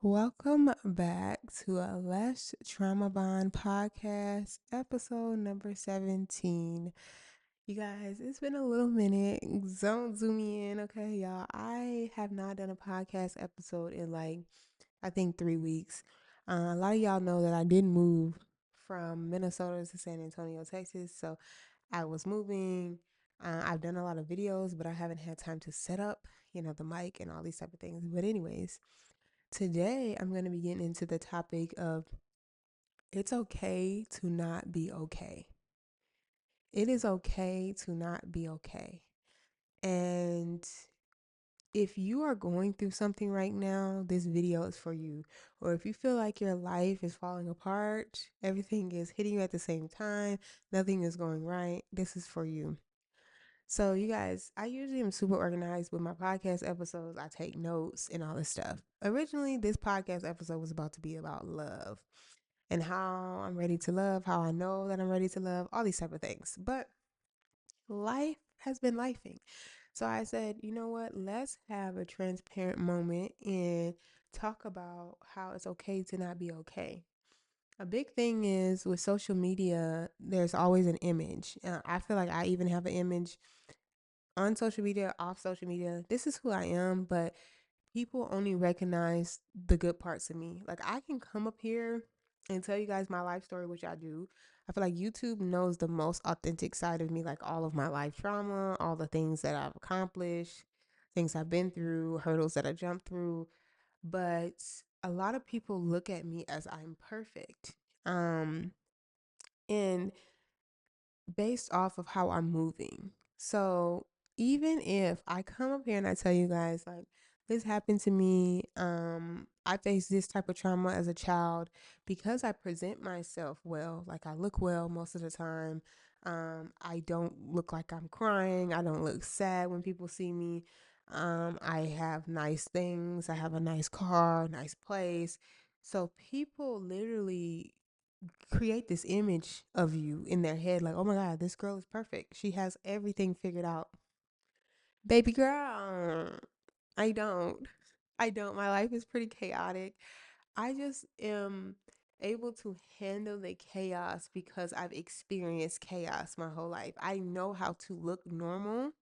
Welcome back to a Less Trauma Bond podcast, episode number 17. You guys, it's been a little minute. Don't zoom me in, okay, y'all. I have not done a podcast episode in I think 3 weeks. A lot of y'all know that I did move from Minnesota to San Antonio, Texas. So I was moving. I've done a lot of videos, but I haven't had time to set up, the mic and all these type of things. But anyways, today, I'm going to be getting into the topic of it's okay to not be okay. It is okay to not be okay. And if you are going through something right now, this video is for you. Or if you feel like your life is falling apart, everything is hitting you at the same time, nothing is going right, this is for you. So, you guys, I usually am super organized with my podcast episodes. I take notes and all this stuff. Originally, this podcast episode was about to be about love and how I'm ready to love, how I know that I'm ready to love, all these type of things. But life has been lifing. So I said, you know what? Let's have a transparent moment and talk about how it's okay to not be okay. A big thing is with social media, there's always an image. I feel like I even have an image on social media, off social media. This is who I am, but people only recognize the good parts of me. Like I can come up here and tell you guys my life story, which I do. I feel like YouTube knows the most authentic side of me, like all of my life trauma, all the things that I've accomplished, things I've been through, hurdles that I jumped through. But a lot of people look at me as I'm perfect. And based off of how I'm moving. So even if I come up here and I tell you guys like this happened to me, I faced this type of trauma as a child because I present myself well, like I look well most of the time. I don't look like I'm crying. I don't look sad when people see me. I have nice things. I have a nice car, nice place. So people literally create this image of you in their head like, oh my God, this girl is perfect. She has everything figured out. Baby girl, I don't. I don't. My life is pretty chaotic. I just am able to handle the chaos because I've experienced chaos my whole life. I know how to look normal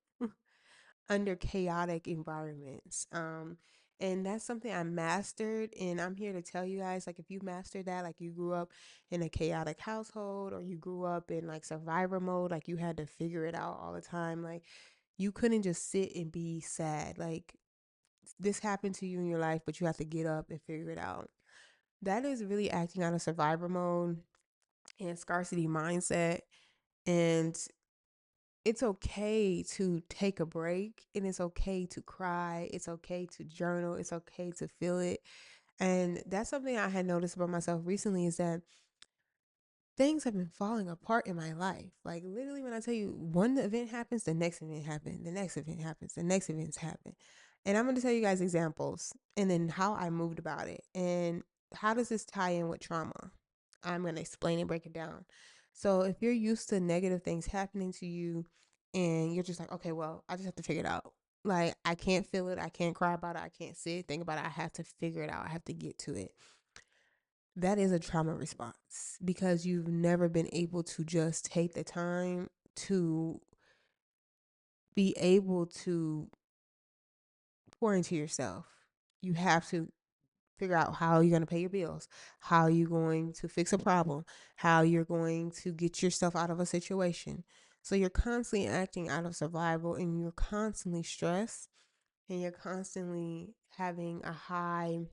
under chaotic environments. And that's something I mastered. And I'm here to tell you guys, like, if you mastered that, like, you grew up in a chaotic household or you grew up in like survivor mode, like, you had to figure it out all the time. Like, you couldn't just sit and be sad. Like, this happened to you in your life, but you have to get up and figure it out. That is really acting out of survivor mode and scarcity mindset. And it's okay to take a break and it's okay to cry. It's okay to journal. It's okay to feel it. And that's something I had noticed about myself recently is that things have been falling apart in my life. Like literally when I tell you one event happens, the next event happens, the next event happens, the next events happen. And I'm going to tell you guys examples and then how I moved about it. And how does this tie in with trauma? I'm going to explain and break it down. So if you're used to negative things happening to you and you're just like, okay, well, I just have to figure it out. Like I can't feel it. I can't cry about it. I can't sit, think about it. I have to figure it out. I have to get to it. That is a trauma response because you've never been able to just take the time to be able to pour into yourself. You have to figure out how you're going to pay your bills, how you're going to fix a problem, how you're going to get yourself out of a situation. So you're constantly acting out of survival and you're constantly stressed and you're constantly having a high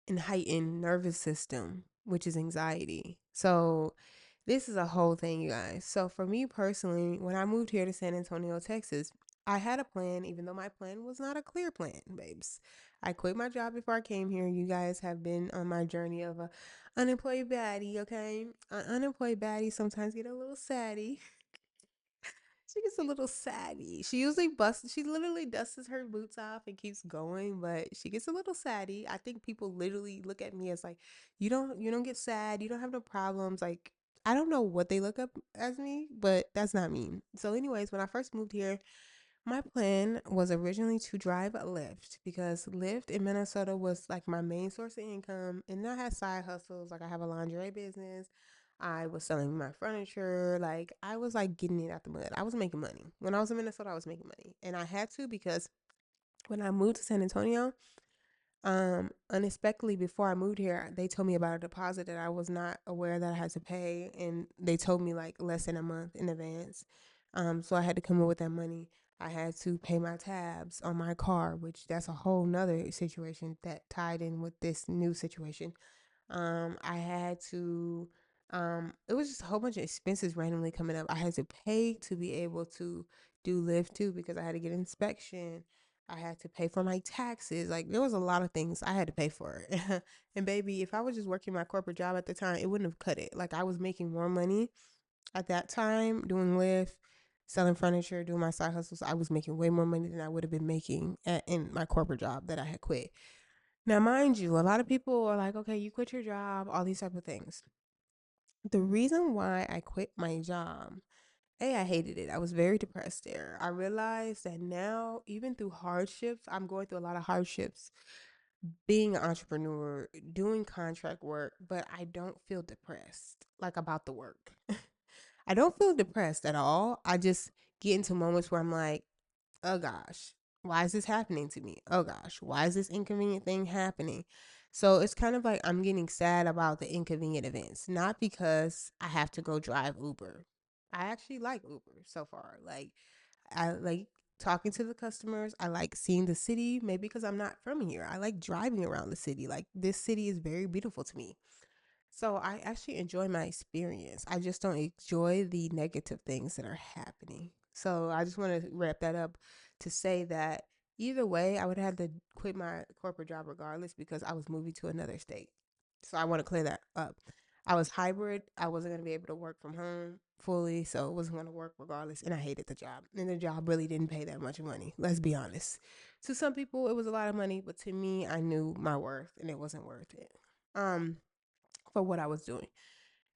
and heightened nervous system, which is anxiety. So this is a whole thing, you guys. So for me personally, when I moved here to San Antonio, Texas, I had a plan, even though my plan was not a clear plan, babes. I quit my job before I came here. You guys have been on my journey of a unemployed baddie, okay? An unemployed baddie sometimes get a little saddy. She gets a little saddy. She literally dusts her boots off and keeps going, but she gets a little saddy. I think people literally look at me as like, you don't get sad, you don't have no problems. Like, I don't know what they look up as me, but that's not me. So anyways, when I first moved here, My plan was originally to drive a Lyft because Lyft in Minnesota was like my main source of income. And I had side hustles. Like I have a lingerie business. I was selling my furniture. Like I was like getting it out the mud. I was making money. When I was in Minnesota, I was making money. And I had to because when I moved to San Antonio, unexpectedly before I moved here, they told me about a deposit that I was not aware that I had to pay, and they told me like less than a month in advance. So I had to come up with that money. I had to pay my tabs on my car, which that's a whole nother situation that tied in with this new situation. I had to, it was just a whole bunch of expenses randomly coming up. I had to pay to be able to do Lyft too because I had to get inspection. I had to pay for my taxes. Like there was a lot of things I had to pay for. And baby, if I was just working my corporate job at the time, it wouldn't have cut it. Like I was making more money at that time doing Lyft, selling furniture, doing my side hustles. I was making way more money than I would have been making in my corporate job that I had quit. Now, mind you, a lot of people are like, okay, you quit your job, all these type of things. The reason why I quit my job, I hated it. I was very depressed there. I realized that now, even through hardships, I'm going through a lot of hardships being an entrepreneur, doing contract work, but I don't feel depressed like about the work. I don't feel depressed at all. I just get into moments where I'm like, oh gosh, why is this happening to me? Oh gosh, why is this inconvenient thing happening? So it's kind of like I'm getting sad about the inconvenient events, not because I have to go drive Uber. I actually like Uber so far. Like, I like talking to the customers. I like seeing the city, maybe because I'm not from here. I like driving around the city. Like, this city is very beautiful to me. So I actually enjoy my experience. I just don't enjoy the negative things that are happening. So I just want to wrap that up to say that either way, I would have to quit my corporate job regardless because I was moving to another state. So I want to clear that up. I was hybrid. I wasn't going to be able to work from home fully, so it wasn't going to work regardless. And I hated the job. And the job really didn't pay that much money. Let's be honest. To some people, it was a lot of money, but to me, I knew my worth, and it wasn't worth it. Um, for what I was doing.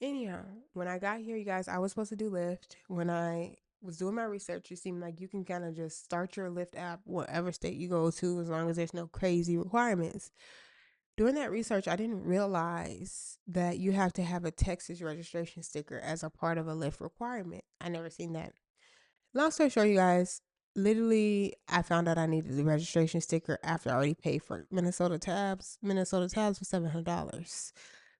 Anyhow, when I got here, you guys, I was supposed to do Lyft. When I was doing my research, it seemed like you can kind of just start your Lyft app whatever state you go to as long as there's no crazy requirements. Doing that research, I didn't realize that you have to have a Texas registration sticker as a part of a Lyft requirement. I never seen that. Long story short, you guys, literally, I found out I needed the registration sticker after I already paid for Minnesota tabs. Minnesota tabs for $700.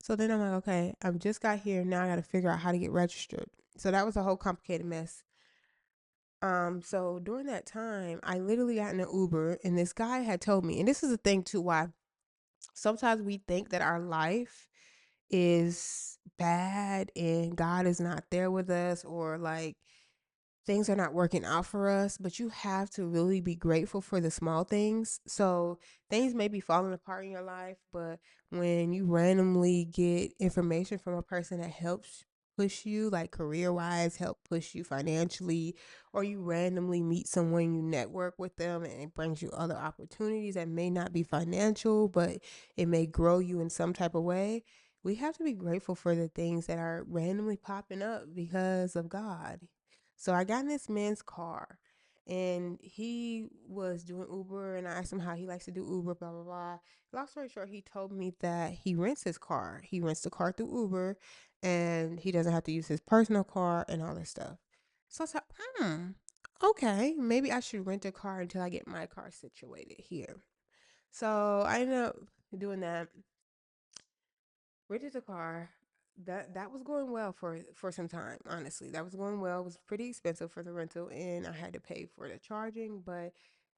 So then I'm like, okay, I've just got here. Now I got to figure out how to get registered. So that was a whole complicated mess. So during that time, I literally got in an Uber, and this guy had told me, and this is the thing too, why sometimes we think that our life is bad and God is not there with us, or like things are not working out for us, but you have to really be grateful for the small things. So things may be falling apart in your life, but when you randomly get information from a person that helps push you, like career wise, help push you financially, or you randomly meet someone, you network with them, and it brings you other opportunities that may not be financial, but it may grow you in some type of way. We have to be grateful for the things that are randomly popping up because of God. So I got in this man's car, and he was doing Uber, and I asked him how he likes to do Uber, blah blah blah. Long story short, he told me that he rents his car. He rents the car through Uber, and he doesn't have to use his personal car and all this stuff. So I said, okay, maybe I should rent a car until I get my car situated here. So I ended up doing that, rented a car. That was going well for some time. Honestly, that was going well. It was pretty expensive for the rental, and I had to pay for the charging, but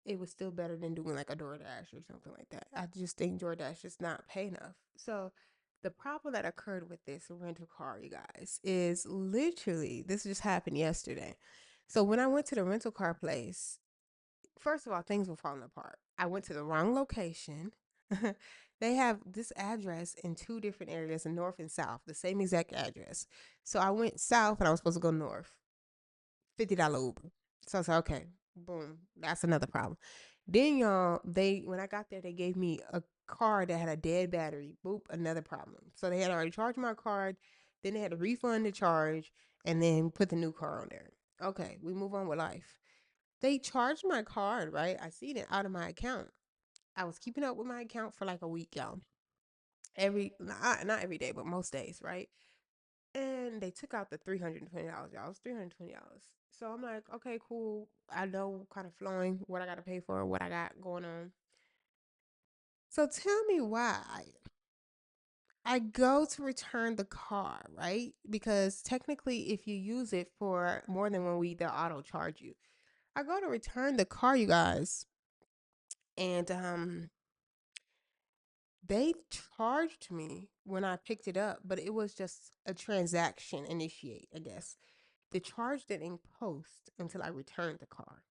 it was still better than doing like a DoorDash or something like that. I just think DoorDash does not pay enough. So the problem that occurred with this rental car, you guys, is literally this just happened yesterday. So when I went to the rental car place, first of all, things were falling apart. I went to the wrong location. They have this address in two different areas, in north and south, the same exact address. So I went south and I was supposed to go north. $50 Uber. So I said, okay, boom, that's another problem. Then y'all, they when I got there, they gave me a card that had a dead battery. Boop, another problem. So they had already charged my card, then they had to refund the charge, and then put the new car on there. Okay, we move on with life. They charged my card, right? I seen it out of my account. I was keeping up with my account for like a week, y'all. Not every day, but most days, right? And they took out the $320, y'all. It was $320. So I'm like, okay, cool. I know kind of flowing what I got to pay for, what I got going on. So tell me why I go to return the car, right? Because technically, if you use it for more than 1 week, they'll auto charge you. I go to return the car, you guys, and they charged me when I picked it up, but it was just a transaction initiate, I guess. The charge didn't post until I returned the car.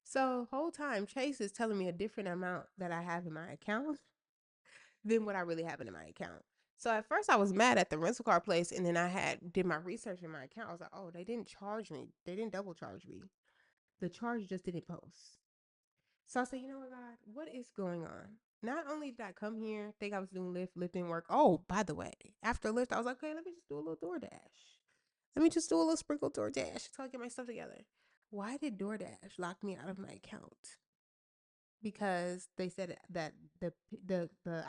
So whole time Chase is telling me a different amount that I have in my account than what I really have in my account. So at first I was mad at the rental car place, and then I had did my research in my account. I was like, oh, they didn't charge me. They didn't double charge me. The charge just didn't post. So I said, you know what, God, what is going on? Not only did I come here, think I was doing Lyft didn't work. Oh, by the way, after Lyft, I was like, okay, let me just do a little DoorDash. Let me just do a little sprinkle DoorDash until I get my stuff together. Why did DoorDash lock me out of my account? Because they said that the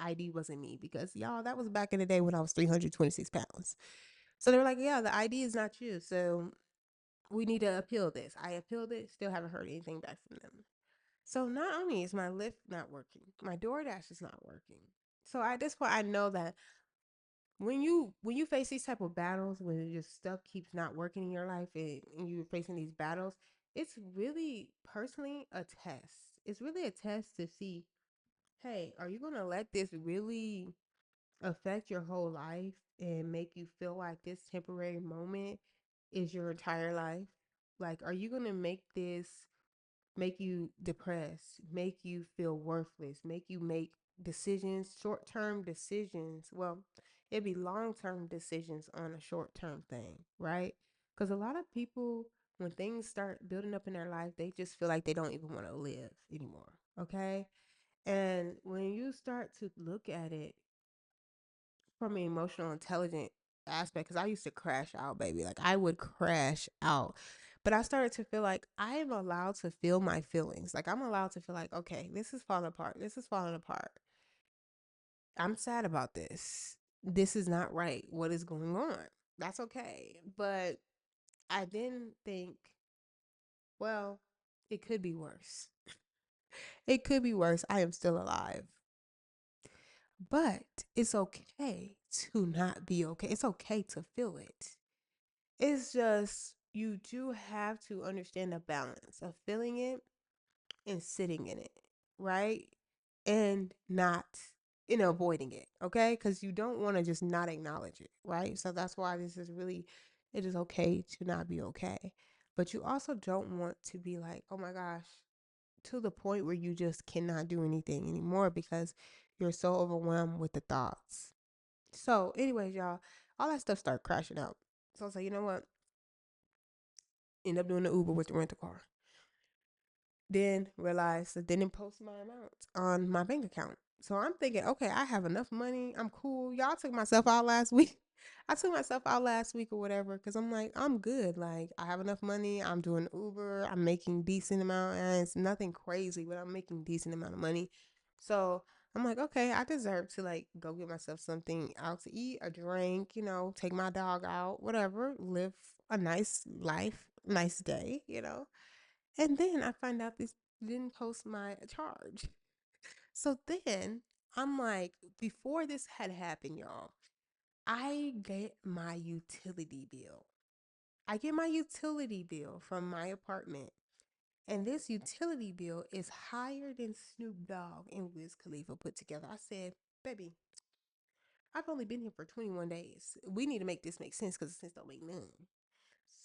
ID wasn't me. Because y'all, that was back in the day when I was 326 pounds. So they were like, yeah, the ID is not you. So we need to appeal this. I appealed it. Still haven't heard anything back from them. So not only is my Lyft not working, my DoorDash is not working. So at this point, I know that when you face these type of battles, when your stuff keeps not working in your life, and you're facing these battles, it's really personally a test. It's really a test to see, hey, are you gonna let this really affect your whole life and make you feel like this temporary moment is your entire life? Like, are you gonna make you depressed, make you feel worthless, make you make decisions, short term decisions? Well, it'd be long term decisions on a short term thing, right? Because a lot of people, when things start building up in their life, they just feel like they don't even want to live anymore, okay? And when you start to look at it from an emotional intelligent aspect, because I used to crash out, baby. Like I would crash out. But I started to feel like I am allowed to feel my feelings. Like I'm allowed to feel like, okay, this is falling apart. This is falling apart. I'm sad about this. This is not right. What is going on? That's okay. But I then think, well, it could be worse. It could be worse. I am still alive. But it's okay to not be okay. It's okay to feel it. It's just you do have to understand the balance of feeling it and sitting in it, right? And not avoiding it, okay? Because you don't want to just not acknowledge it, right? So that's why this is really, it is okay to not be okay. But you also don't want to be like, oh my gosh, to the point where you just cannot do anything anymore because you're so overwhelmed with the thoughts. So, anyways, y'all, all that stuff started crashing out. So I was like, you know what? End up doing the Uber with the rental car. Then realized that they didn't post my amount on my bank account. So I'm thinking, okay, I have enough money. I'm cool. Y'all took myself out last week. I took myself out last week or whatever because I'm like, I'm good. Like, I have enough money. I'm doing Uber. I'm making decent amount. And it's nothing crazy, but I'm making decent amount of money. So I'm like, okay, I deserve to like go get myself something out to eat, a drink, take my dog out, whatever, live a nice life,. And then I find out this didn't post my charge. So then I'm like, before this had happened, y'all, I get my utility bill. I get my utility bill from my apartment. And this utility bill is higher than Snoop Dogg and Wiz Khalifa put together. I said, baby, I've only been here for 21 days. We need to make this make sense because the sense don't make none.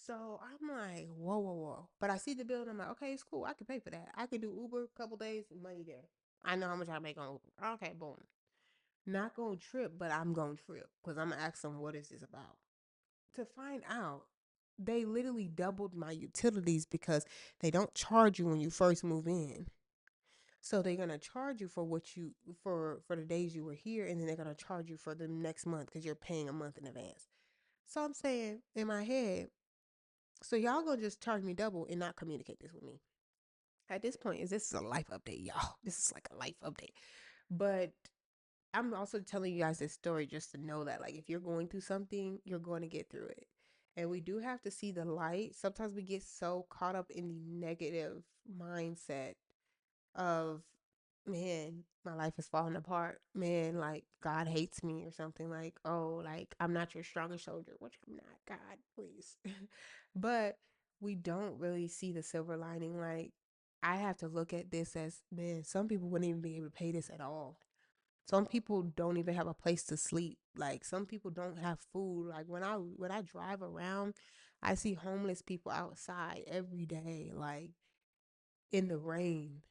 So I'm like, whoa, whoa, whoa. But I see the bill and I'm like, okay, it's cool. I can pay for that. I can do Uber a couple days, money there. I know how much I make on Uber. Okay, boom. Not gonna trip, but I'm gonna trip because I'm gonna ask them what is this about. To find out, they literally doubled my utilities because they don't charge you when you first move in. So they're gonna charge you for what you for the days you were here, and then they're gonna charge you for the next month because you're paying a month in advance. So I'm saying in my head, So y'all gonna just charge me double and not communicate this with me. At this point, is this is a life update, y'all. This is like a life update. But I'm also telling you guys this story just to know that, like, if you're going through something, you're going to get through it. And we do have to see the light. Sometimes we get so caught up in the negative mindset of, man, my life is falling apart. Man, like, God hates me or something. Like, oh, like, I'm not your strongest soldier, which I'm not. God, please. But we don't really see the silver lining. Like, I have to look at this as, man, some people wouldn't even be able to pay this at all. Some people don't even have a place to sleep. Like, some people don't have food. Like, when I drive around, I see homeless people outside every day, like in the rain.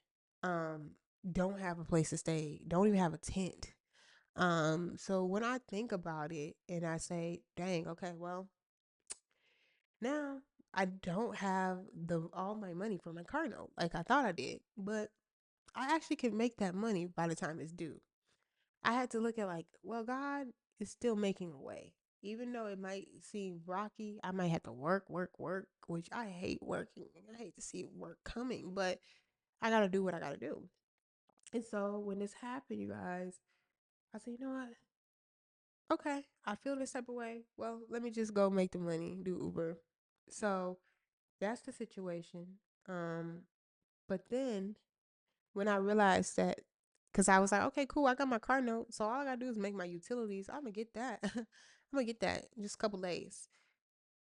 Um, don't have a place to stay. Don't even have a tent. So when I think about it and I say, dang, okay, well, now I don't have the all my money for my car note like I thought I did, but I actually can make that money by the time it's due. I had to look at like, well, God is still making a way. Even though it might seem rocky, I might have to work, work, work, which I hate working. I hate to see work coming, but I gotta do what I gotta do. And so when this happened, you guys, I said, you know what? Okay, I feel this type of way. Well, let me just go make the money, do Uber. So that's the situation. Um, but then when I realized that, because I was like, okay, cool, I got my car note, so all I gotta do is make my utilities. I'm gonna get that. I'm gonna get that in just a couple days.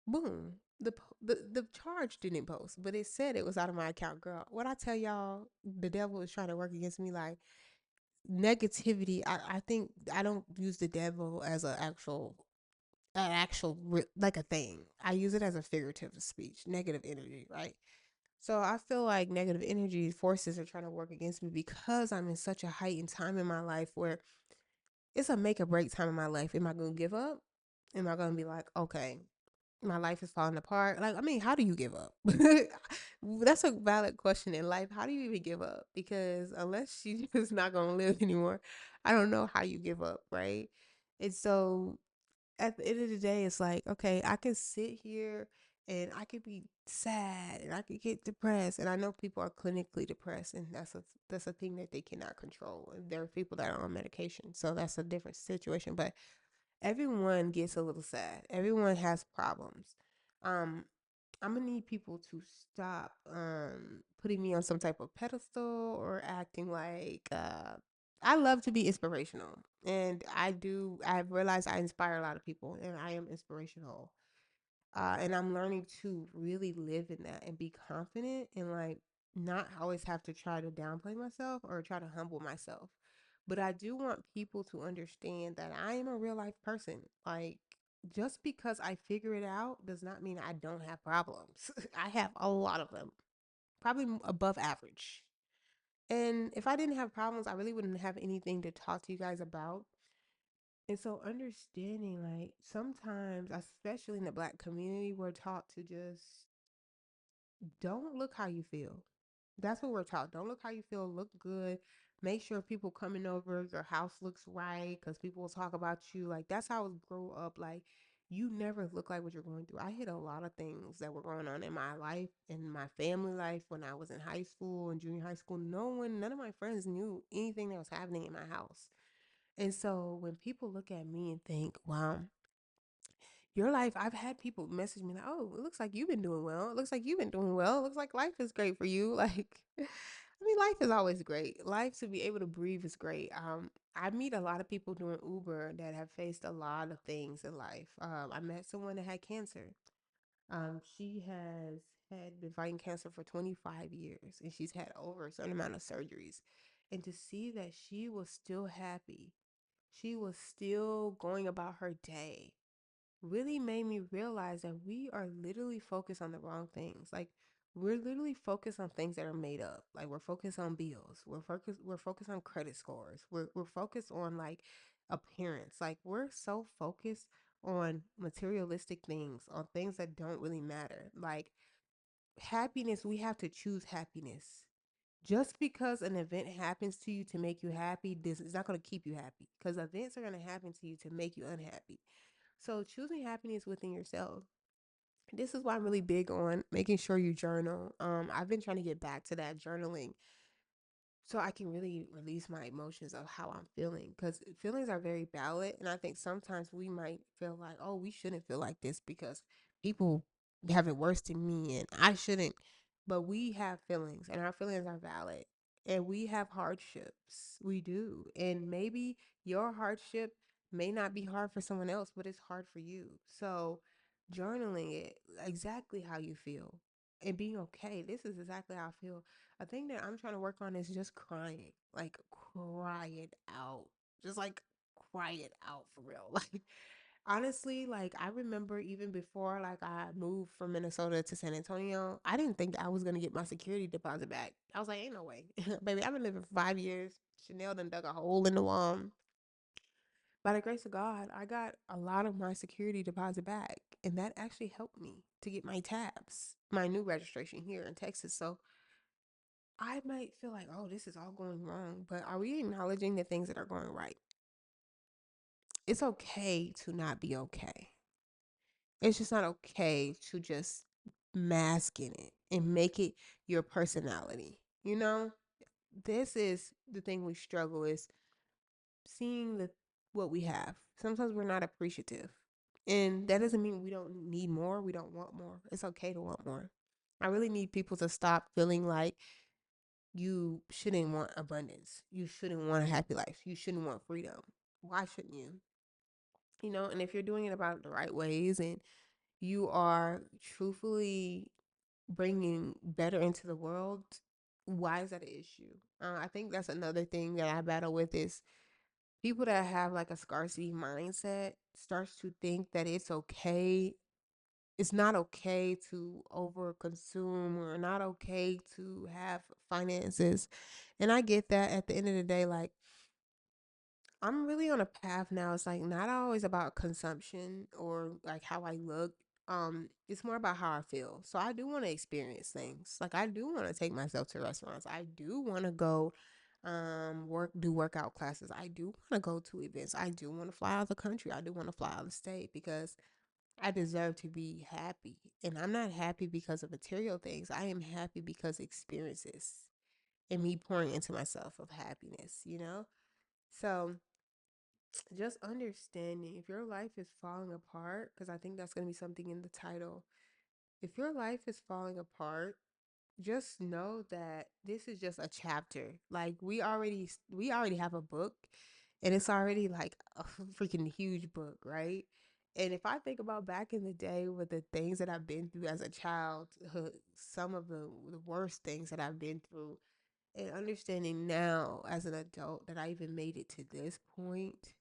Boom. The charge didn't post, but it said it was out of my account, girl. What I tell y'all, the devil is trying to work against me. Like, negativity. I think I don't use the devil as like a thing. I use it as a figurative speech, negative energy, right? So I feel like negative energy forces are trying to work against me because I'm in such a heightened time in my life where it's a make or break time in my life. Am I going to give up? Am I going to be like, okay, my life is falling apart? Like, I mean, how do you give up? That's a valid question in life. How do you even give up? Because unless you're just not going to live anymore, I don't know how you give up, right? And so at the end of the day, it's like, okay, I can sit here and I could be sad and I could get depressed. And I know people are clinically depressed, and that's a thing that they cannot control. And there are people that are on medication, so that's a different situation. But everyone gets a little sad. Everyone has problems. Um, I'm gonna need people to stop putting me on some type of pedestal or acting like I love to be inspirational. And I've realized I inspire a lot of people and I am inspirational. And I'm learning to really live in that and be confident and like not always have to try to downplay myself or try to humble myself. But I do want people to understand that I am a real life person. Like, just because I figure it out does not mean I don't have problems. I have a lot of them, probably above average. And if I didn't have problems, I really wouldn't have anything to talk to you guys about. And so understanding, like, sometimes, especially in the black community, we're taught to just don't look how you feel. That's what we're taught. Don't look how you feel. Look good. Make sure people coming over, your house looks right because people will talk about you. Like, that's how I was grow up. Like, you never look like what you're going through. I hit a lot of things that were going on in my life, in my family life when I was in high school and junior high school. None of my friends knew anything that was happening in my house. And so when people look at me and think, wow, your life, I've had people message me like, oh, it looks like you've been doing well. It looks like you've been doing well. It looks like life is great for you. Like, I mean, life is always great. Life to be able to breathe is great. I meet a lot of people doing Uber that have faced a lot of things in life. I met someone that had cancer. She has had been fighting cancer for 25 years and she's had over a certain amount of surgeries. And to see that she was still happy, she was still going about her day, really made me realize that we are literally focused on the wrong things. Like, we're literally focused on things that are made up. Like, we're focused on bills. We're focused on credit scores. We're focused on like appearance. Like, we're so focused on materialistic things, on things that don't really matter. Like, happiness, we have to choose happiness. Just because an event happens to you to make you happy, this is not going to keep you happy because events are going to happen to you to make you unhappy. So choosing happiness within yourself. This is why I'm really big on making sure you journal. I've been trying to get back to that journaling so I can really release my emotions of how I'm feeling, because feelings are very valid. And I think sometimes we might feel like, oh, we shouldn't feel like this because people have it worse than me and I shouldn't. But we have feelings and our feelings are valid. And we have hardships. We do. And maybe your hardship may not be hard for someone else, but it's hard for you. So journaling it exactly how you feel and being okay. This is exactly how I feel. A thing that I'm trying to work on is just crying, like cry it out, just like cry it out for real. Like honestly, like I remember even before like I moved from Minnesota to San Antonio, I didn't think I was gonna get my security deposit back. I was like, ain't no way, baby. I've been living for 5 years. Chanel done dug a hole in the wall. By the grace of God, I got a lot of my security deposit back, and that actually helped me to get my tabs, my new registration here in Texas. So I might feel like, oh, this is all going wrong, but are we acknowledging the things that are going right? It's okay to not be okay. It's just not okay to just mask in it and make it your personality. You know, this is the thing we struggle is seeing the what we have. Sometimes we're not appreciative. And that doesn't mean we don't need more, we don't want more. It's okay to want more. I really need people to stop feeling like you shouldn't want abundance. You shouldn't want a happy life. You shouldn't want freedom. Why shouldn't you? You know, and if you're doing it about the right ways and you are truthfully bringing better into the world, why is that an issue? I think that's another thing that I battle with is people that have like a scarcity mindset starts to think that it's not okay to over consume or not okay to have finances. And I get that at the end of the day, like I'm really on a path now. It's like not always about consumption or like how I look. It's more about how I feel. So I do want to experience things. Like I do want to take myself to restaurants. I do want to go do workout classes. I do want to go to events. I do want to fly out of the country. I do want to fly out of the state because I deserve to be happy. And I'm not happy because of material things. I am happy because experiences and me pouring into myself of happiness, you know? So just understanding if your life is falling apart, because I think that's going to be something in the title. If your life is falling apart, just know that this is just a chapter. Like we already have a book and it's already like a freaking huge book, right? And if I think about back in the day with the things that I've been through as a child, some of the worst things that I've been through, and understanding now as an adult that I even made it to this point,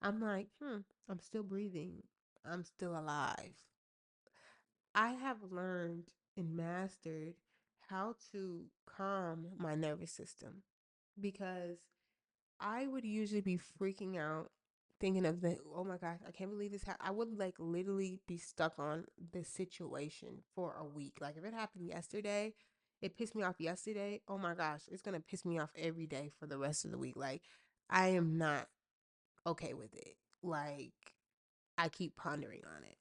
I'm like, I'm still breathing. I'm still alive. I have learned and mastered how to calm my nervous system because I would usually be freaking out thinking of the oh my gosh, I can't believe this I would like literally be stuck on the situation for a week. Like if it happened yesterday, it pissed me off yesterday. Oh my gosh, it's going to piss me off every day for the rest of the week. Like I am not okay with it. Like I keep pondering on it.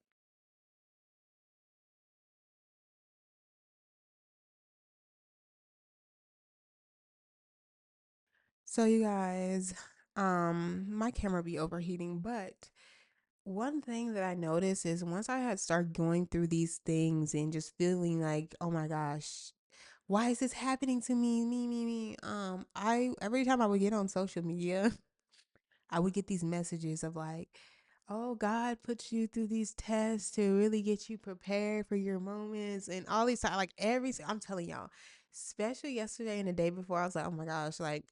So you guys, my camera be overheating, but one thing that I noticed is once I had started going through these things and just feeling like, oh my gosh, why is this happening to me? Me. I every time I would get on social media, I would get these messages of like, oh, God puts you through these tests to really get you prepared for your moments and all these like I'm telling y'all, especially yesterday and the day before, I was like, oh my gosh, like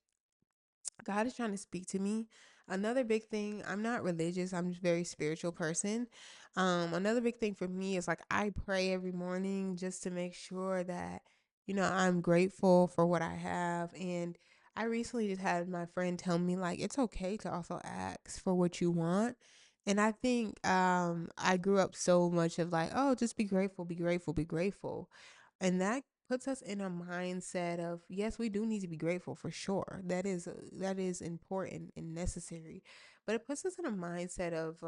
God is trying to speak to me. Another big thing, I'm not religious, I'm just a very spiritual person. Another big thing for me is like I pray every morning just to make sure that, I'm grateful for what I have. And I recently just had my friend tell me like it's okay to also ask for what you want. And I think I grew up so much of like, oh, just be grateful, be grateful, be grateful. And that puts us in a mindset of yes, we do need to be grateful for sure. That is important and necessary, but it puts us in a mindset of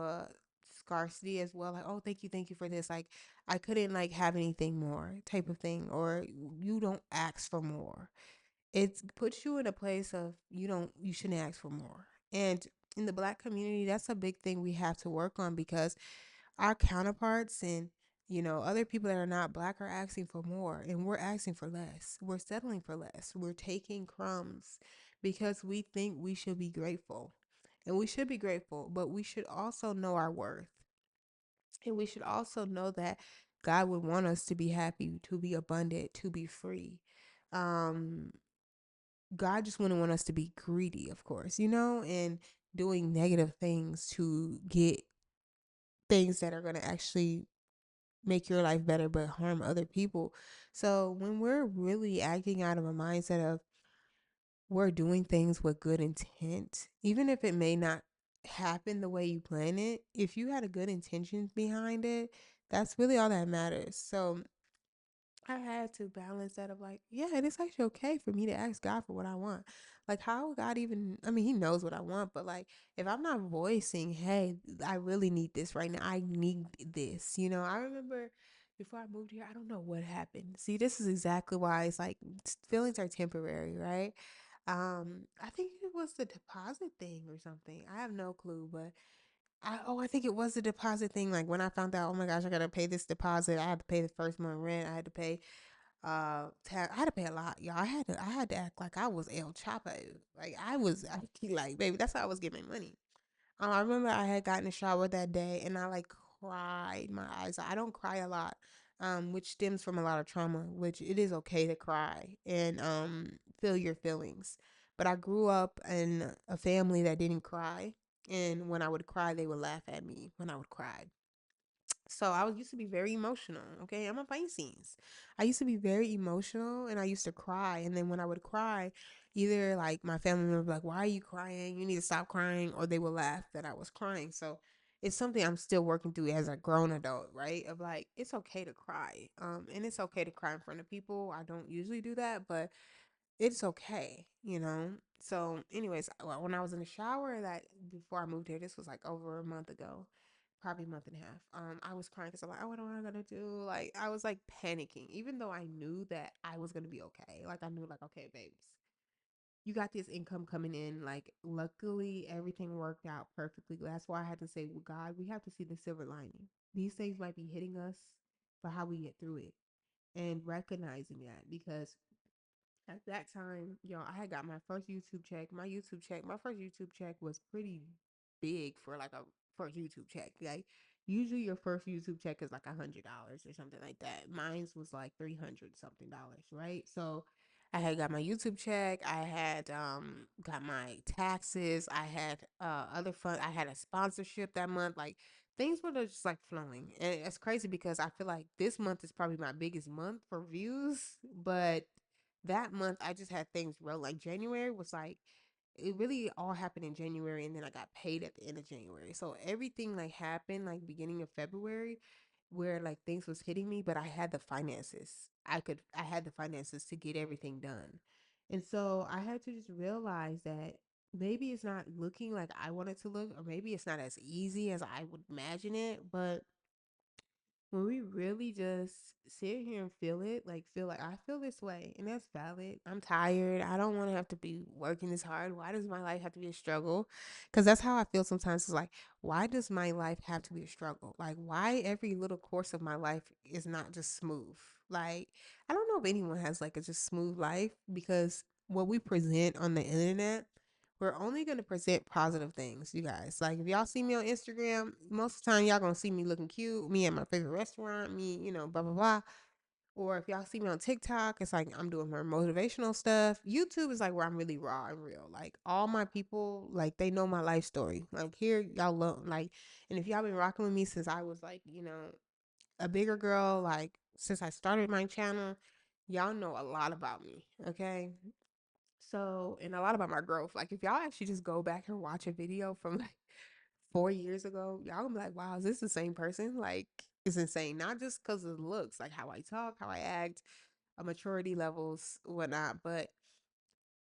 scarcity as well. Like, oh, thank you for this. Like, I couldn't like have anything more type of thing, or you don't ask for more. It puts you in a place of you shouldn't ask for more. And in the black community, that's a big thing we have to work on because our counterparts and other people that are not black are asking for more, and we're asking for less. We're settling for less. We're taking crumbs because we think we should be grateful. And we should be grateful, but we should also know our worth. And we should also know that God would want us to be happy, to be abundant, to be free. Um God just wouldn't want us to be greedy, of course, and doing negative things to get things that are going to actually make your life better but harm other people. So when we're really acting out of a mindset of we're doing things with good intent, even if it may not happen the way you plan it, if you had a good intentions behind it, that's really all that matters. So I had to balance that of like, yeah, it is actually okay for me to ask God for what I want. Like, how would God even, I mean, He knows what I want, but like, if I'm not voicing, hey, I really need this right now, I need this, I remember before I moved here, I don't know what happened. See, this is exactly why it's like feelings are temporary, right? I think it was the deposit thing or something. I have no clue, but I think it was the deposit thing. Like when I found out, oh my gosh, I gotta pay this deposit. I had to pay the first month rent. I had to pay I had to pay a lot, y'all. I had to act like I was El Chapo. Like like, baby, that's how I was getting money. I remember I had gotten a shower that day and I like cried my eyes out. I don't cry a lot, which stems from a lot of trauma, which it is okay to cry and feel your feelings. But I grew up in a family that didn't cry, and when I would cry, they would laugh at me when I would cry. So I was used to be very emotional. Okay, I'm a Pisces. I used to be very emotional, and I used to cry. And then when I would cry, either like my family member would be like, "Why are you crying? You need to stop crying," or they would laugh that I was crying. So it's something I'm still working through as a grown adult, right? Of like, it's okay to cry, and it's okay to cry in front of people. I don't usually do that, but it's okay. So, anyways, when I was in the shower that before I moved here, this was like over a month ago, probably a month and a half. I was crying because I'm like, oh, what am I gonna do? Like, I was like panicking, even though I knew that I was gonna be okay. Like, I knew, like, okay, babes, you got this income coming in. Like, luckily, everything worked out perfectly. That's why I had to say, well, God, we have to see the silver lining. These things might be hitting us, but how we get through it and recognizing that because at that time, I had got my first YouTube check. My first YouTube check was pretty big for like a first YouTube check. Like usually your first YouTube check is like $100 or something like that. Mine's was like 300 something dollars, right? So I had got my YouTube check. I had got my taxes. I had other fun. I had a sponsorship that month. Like things were just like flowing, and it's crazy because I feel like this month is probably my biggest month for views, but that month I just had things roll. Like January was like it really all happened in January, and then I got paid at the end of January. So everything like happened like beginning of February where like things was hitting me, but I had the finances. I had the finances to get everything done. And so I had to just realize that maybe it's not looking like I want it to look, or maybe it's not as easy as I would imagine it, but when we really just sit here and feel like I feel this way, and that's valid. I'm tired. I don't want to have to be working this hard. Why does my life have to be a struggle? Because that's how I feel sometimes. It's like, why does my life have to be a struggle? Like, why every little course of my life is not just smooth? Like, I don't know if anyone has like a just smooth life because what we present on the internet, we're only going to present positive things, you guys. Like, if y'all see me on Instagram, most of the time y'all going to see me looking cute, me at my favorite restaurant, me, blah, blah, blah. Or if y'all see me on TikTok, it's like I'm doing more motivational stuff. YouTube is like where I'm really raw and real. Like, all my people, like, they know my life story. Like, here, y'all love, like, and if y'all been rocking with me since I was, like, a bigger girl, like, since I started my channel, y'all know a lot about me, okay? So, and a lot about my growth. Like, if y'all actually just go back and watch a video from like 4 years ago, y'all gonna be like, wow, is this the same person? Like, it's insane. Not just because of the looks, like how I talk, how I act, maturity levels, whatnot. But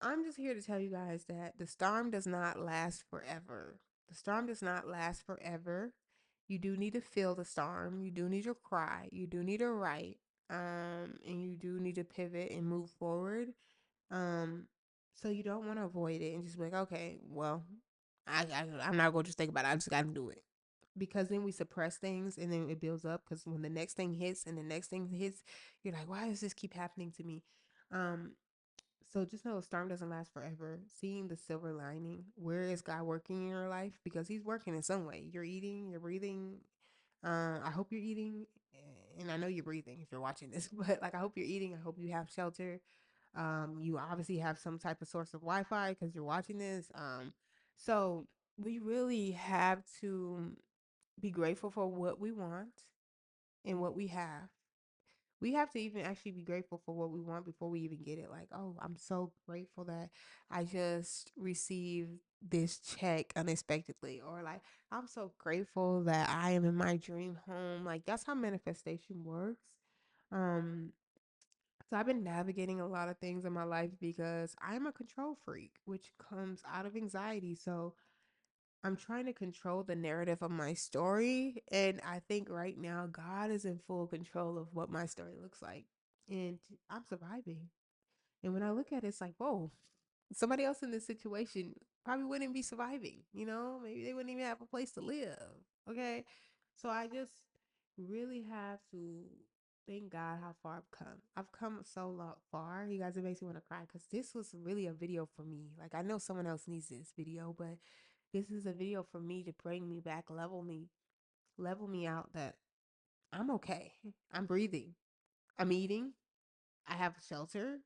I'm just here to tell you guys that the storm does not last forever. The storm does not last forever. You do need to feel the storm. You do need to cry. You do need to write. And you do need to pivot and move forward. Um, so you don't want to avoid it and just be like, okay, well, I'm not going to just think about it. I just got to do it. Because then we suppress things and then it builds up. Because when the next thing hits and the next thing hits, you're like, why does this keep happening to me? Um, so just know a storm doesn't last forever. Seeing the silver lining. Where is God working in your life? Because He's working in some way. You're eating, you're breathing. I hope you're eating, and I know you're breathing if you're watching this, but like I hope you're eating. I hope you have shelter. You obviously have some type of source of Wi-Fi because you're watching this. So we really have to be grateful for what we want and what we have. We have to even actually be grateful for what we want before we even get it. Like, oh, I'm so grateful that I just received this check unexpectedly. Or like, I'm so grateful that I am in my dream home. Like, that's how manifestation works. Um, so I've been navigating a lot of things in my life because I'm a control freak, which comes out of anxiety. So I'm trying to control the narrative of my story. And I think right now, God is in full control of what my story looks like. And I'm surviving. And when I look at it, it's like, whoa, somebody else in this situation probably wouldn't be surviving. Maybe they wouldn't even have a place to live. Okay. So I just really have to thank God how far I've come. I've come so far. You guys, it makes me want to cry because this was really a video for me. Like, I know someone else needs this video, but this is a video for me to bring me back, level me out that I'm okay. I'm breathing. I'm eating. I have shelter.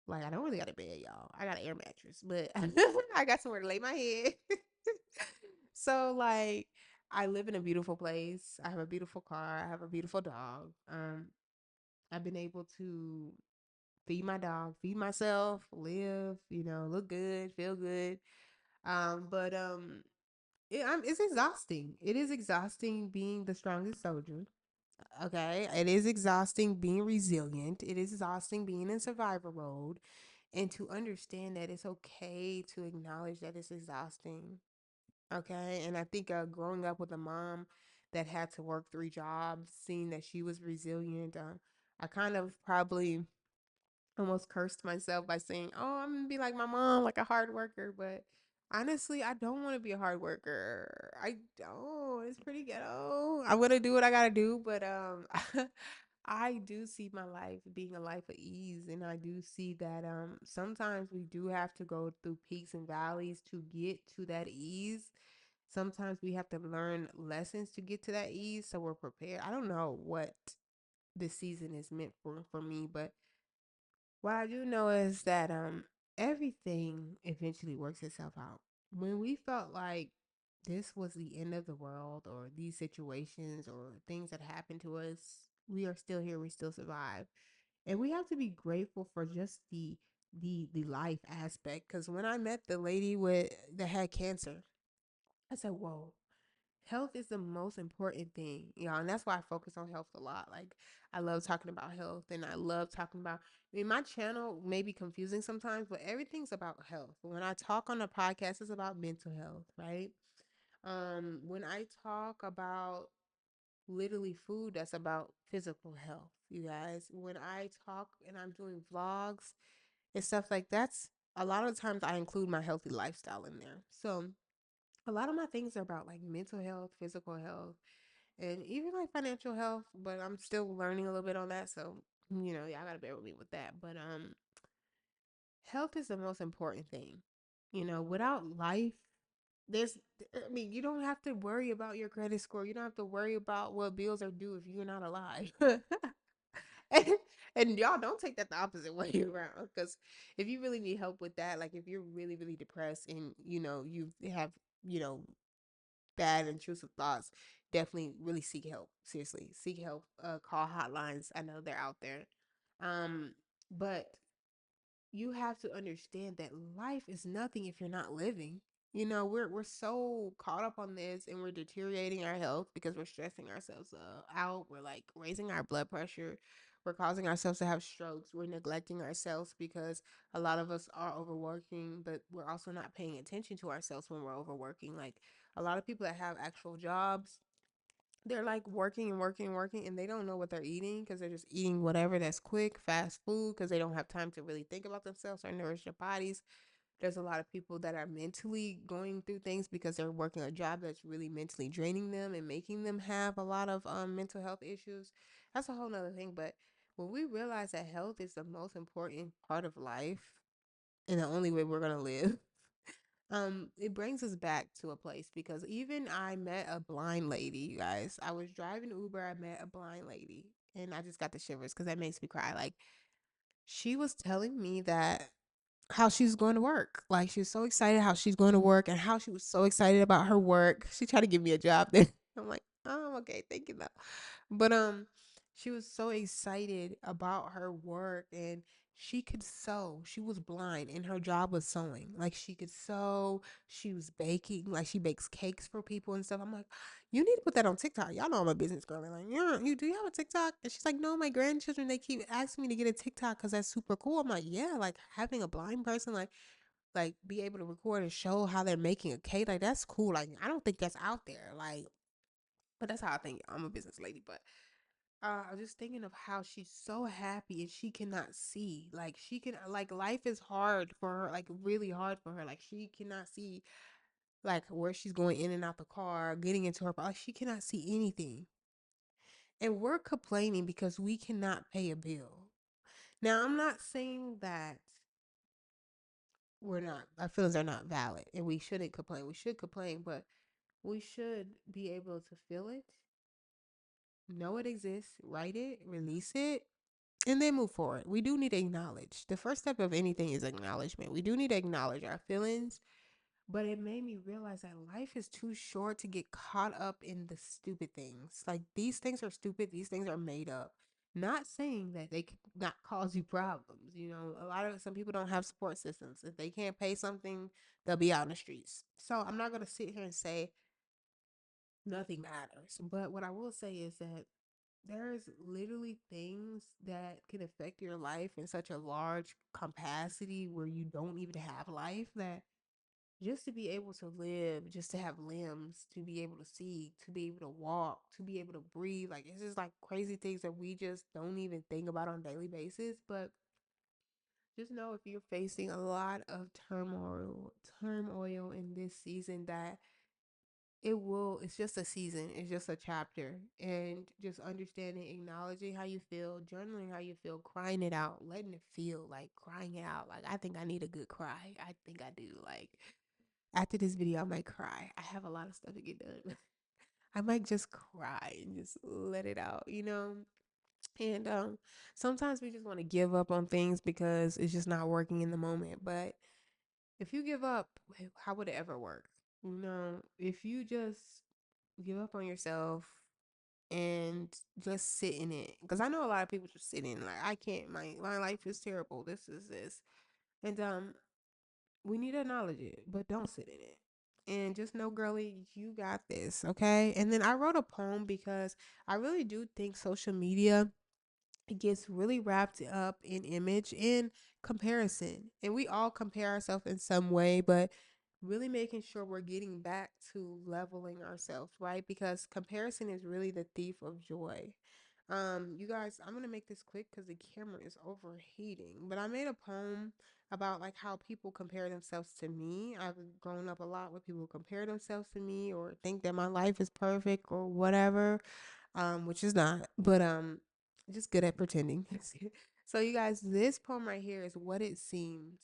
Like, I don't really got a bed, y'all. I got an air mattress, but I got somewhere to lay my head. So, like, I live in a beautiful place. I have a beautiful car. I have a beautiful dog. I've been able to feed my dog, feed myself, live, look good, feel good. But it's exhausting. It is exhausting being the strongest soldier. Okay. It is exhausting being resilient. It is exhausting being in survival mode. And to understand that it's okay to acknowledge that it's exhausting. Okay. And I think growing up with a mom that had to work 3 jobs, seeing that she was resilient, I kind of probably almost cursed myself by saying, "Oh, I'm gonna be like my mom, like a hard worker." But honestly, I don't want to be a hard worker. I don't. It's pretty ghetto. I'm gonna do what I gotta do, but I do see my life being a life of ease, and I do see that sometimes we do have to go through peaks and valleys to get to that ease. Sometimes we have to learn lessons to get to that ease, so we're prepared. I don't know what this season is meant for me, but what I do know is that everything eventually works itself out. When we felt like this was the end of the world or these situations or things that happened to us, we are still here, we still survive. And we have to be grateful for just the life aspect, cuz when I met the lady with that had cancer, I said, "Whoa, health is the most important thing, and that's why I focus on health a lot. Like, I love talking about health, and I love talking about. I mean, my channel may be confusing sometimes, but everything's about health. When I talk on a podcast, it's about mental health, right? When I talk about literally food, that's about physical health, you guys. When I talk and I'm doing vlogs and stuff like that's a lot of times I include my healthy lifestyle in there. So a lot of my things are about like mental health, physical health, and even like financial health, but I'm still learning a little bit on that. So, y'all gotta bear with me with that. But health is the most important thing. Without life, there's I mean, you don't have to worry about your credit score. You don't have to worry about what bills are due if you're not alive. and, and y'all don't take that the opposite way around, because if you really need help with that, like if you're really, really depressed and you have, you know, bad intrusive thoughts, definitely really seek help. Seriously, seek help. Call hotlines. I know they're out there. But you have to understand that life is nothing if you're not living. We're so caught up on this and we're deteriorating our health because we're stressing ourselves out. We're like raising our blood pressure. We're causing ourselves to have strokes. We're neglecting ourselves because a lot of us are overworking, but we're also not paying attention to ourselves when we're overworking. Like a lot of people that have actual jobs, they're like working and working and working, and they don't know what they're eating because they're just eating whatever that's quick, fast food because they don't have time to really think about themselves or nourish their bodies. There's a lot of people that are mentally going through things because they're working a job that's really mentally draining them and making them have a lot of mental health issues. That's a whole nother thing. But when we realize that health is the most important part of life and the only way we're gonna live, it brings us back to a place because even I met a blind lady, you guys. I was driving Uber, I met a blind lady, and I just got the shivers because that makes me cry. Like, she was telling me that how she's going to work. Like, she was so excited how she's going to work and how she was so excited about her work. She tried to give me a job there. I'm like, oh, okay, thank you though. But she was so excited about her work and she could sew. She was blind and her job was sewing. Like, she could sew, she was baking, like she bakes cakes for people and stuff. I'm like, you need to put that on TikTok. Y'all know I'm a business girl. And like, yeah, you do you have a TikTok? And she's like, no, my grandchildren, they keep asking me to get a TikTok because that's super cool. I'm like, yeah, like having a blind person like be able to record and show how they're making a cake, like that's cool. Like, I don't think that's out there. Like, but that's how I think. I'm a business lady, but I was just thinking of how she's so happy and she cannot see. Like, she can, like, life is hard for her, like really hard for her. Like, she cannot see like where she's going in and out the car, getting into her, like she cannot see anything. And we're complaining because we cannot pay a bill. Now, I'm not saying that we're not, our feelings are not valid and we shouldn't complain. We should complain, but we should be able to feel it, know it exists, write it, release it, and then move forward. We do need to acknowledge. The first step of anything is acknowledgement. We do need to acknowledge our feelings, but it made me realize that life is too short to get caught up in the stupid things. Like, these things are stupid, these things are made up. Not saying that they could not cause you problems. You know, a lot of some people don't have support systems. If they can't pay something, they'll be out in the streets. So I'm not gonna sit here and say nothing matters. But what I will say is that there's literally things that can affect your life in such a large capacity where you don't even have life, that just to be able to live, just to have limbs, to be able to see, to be able to walk, to be able to breathe, like it's just like crazy things that we just don't even think about on a daily basis. But just know if you're facing a lot of turmoil in this season, that it's just a season, it's just a chapter. And just understanding, acknowledging how you feel, journaling how you feel, crying it out, letting it feel, like crying it out. Like, I think I need a good cry. I think I do. Like, after this video, I might cry. I have a lot of stuff to get done. I might just cry and just let it out, you know? And sometimes we just want to give up on things because it's just not working in the moment. But if you give up, how would it ever work? You know, if you just give up on yourself and just sit in it. Because I know a lot of people just sit in, like, I can't, my life is terrible. This is this. And we need to acknowledge it, but don't sit in it. And just know, girlie, you got this, okay? And then I wrote a poem because I really do think social media, it gets really wrapped up in image and comparison. And we all compare ourselves in some way, but really making sure we're getting back to leveling ourselves, right? Because comparison is really the thief of joy. You guys, I'm gonna make this quick because the camera is overheating. But I made a poem about like how people compare themselves to me. I've grown up a lot with people compare themselves to me or think that my life is perfect or whatever, which is not. But just good at pretending. So you guys, this poem right here is what it seems.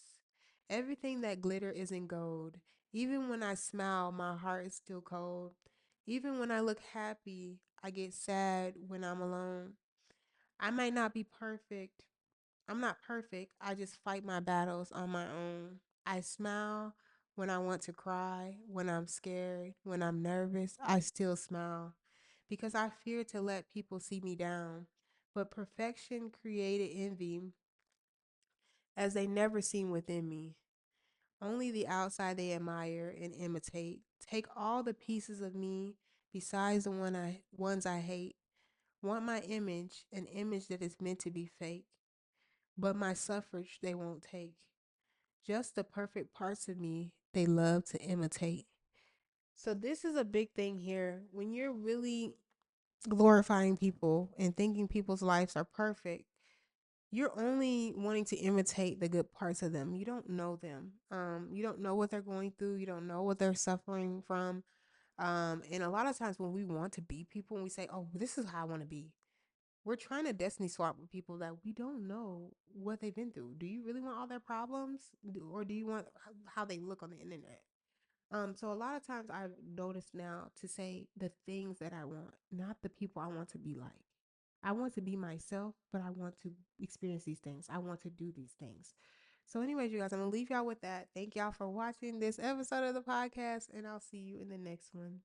Everything that glitter isn't gold. Even when I smile, my heart is still cold. Even when I look happy, I get sad when I'm alone. I might not be perfect. I'm not perfect. I just fight my battles on my own. I smile when I want to cry, when I'm scared, when I'm nervous. I still smile because I fear to let people see me down. But perfection created envy as they never seen within me. Only the outside they admire and imitate. Take all the pieces of me besides the ones I hate. Want my image, an image that is meant to be fake. But my suffrage they won't take. Just the perfect parts of me they love to imitate. So this is a big thing here. When you're really glorifying people and thinking people's lives are perfect, you're only wanting to imitate the good parts of them. You don't know them. You don't know what they're going through. You don't know what they're suffering from. And a lot of times when we want to be people and we say, "Oh, this is how I want to be," we're trying to destiny swap with people that we don't know what they've been through. Do you really want all their problems, or do you want how they look on the internet? So a lot of times I've noticed now to say the things that I want, not the people I want to be like. I want to be myself, but I want to experience these things. I want to do these things. So, anyways, you guys, I'm gonna leave y'all with that. Thank y'all for watching this episode of the podcast, and I'll see you in the next one.